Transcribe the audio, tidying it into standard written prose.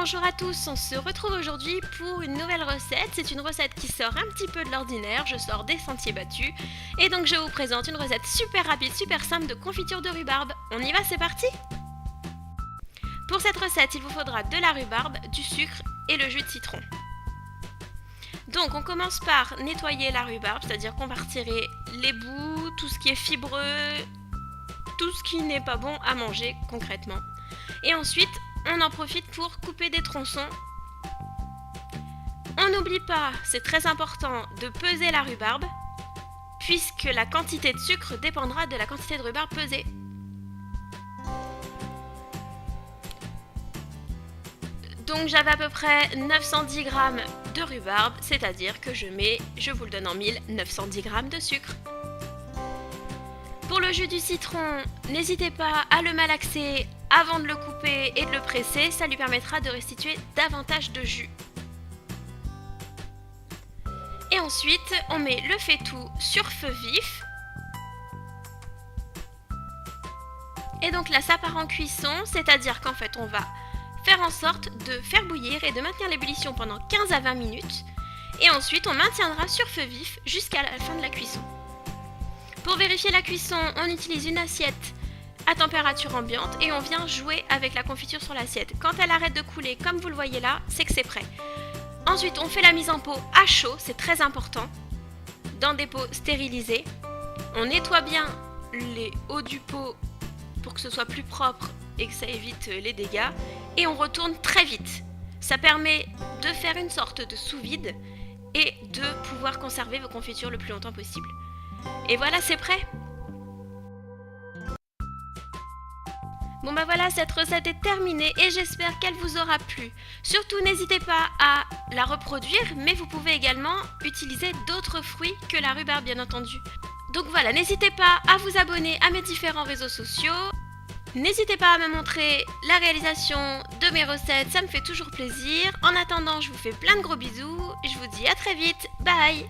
bonjour à tous, on se retrouve aujourd'hui pour une nouvelle recette. C'est une recette qui sort un petit peu de l'ordinaire, je sors des sentiers battus. Et donc je vous présente une recette super rapide, super simple de confiture de rhubarbe. On y va, c'est parti! Pour cette recette, il vous faudra de la rhubarbe, du sucre et le jus de citron. Donc on commence par nettoyer la rhubarbe, c'est-à-dire qu'on va retirer les bouts, tout ce qui est fibreux, tout ce qui n'est pas bon à manger concrètement. Et ensuite, on en profite pour couper des tronçons. On n'oublie pas, c'est très important, de peser la rhubarbe, puisque la quantité de sucre dépendra de la quantité de rhubarbe pesée. Donc j'avais à peu près 910 g de rhubarbe, c'est-à-dire que je vous le donne en mille, 910 g de sucre. Pour le jus du citron, n'hésitez pas à le malaxer avant de le couper et de le presser, ça lui permettra de restituer davantage de jus. Et ensuite, on met le faitout sur feu vif. Et donc là, ça part en cuisson, c'est-à-dire qu'en fait, on va faire en sorte de faire bouillir et de maintenir l'ébullition pendant 15 à 20 minutes. Et ensuite, on maintiendra sur feu vif jusqu'à la fin de la cuisson. Pour vérifier la cuisson, on utilise une assiette à température ambiante et on vient jouer avec la confiture sur l'assiette. Quand elle arrête de couler, comme vous le voyez là, c'est que c'est prêt. Ensuite, on fait la mise en pot à chaud, c'est très important, dans des pots stérilisés. On nettoie bien les hauts du pot pour que ce soit plus propre et que ça évite les dégâts. Et on retourne très vite. Ça permet de faire une sorte de sous-vide et de pouvoir conserver vos confitures le plus longtemps possible. Et voilà, c'est prêt! Bon bah voilà, cette recette est terminée et j'espère qu'elle vous aura plu. Surtout, n'hésitez pas à la reproduire, mais vous pouvez également utiliser d'autres fruits que la rhubarbe, bien entendu. Donc voilà, n'hésitez pas à vous abonner à mes différents réseaux sociaux. N'hésitez pas à me montrer la réalisation de mes recettes, ça me fait toujours plaisir. En attendant, je vous fais plein de gros bisous. Je vous dis à très vite. Bye!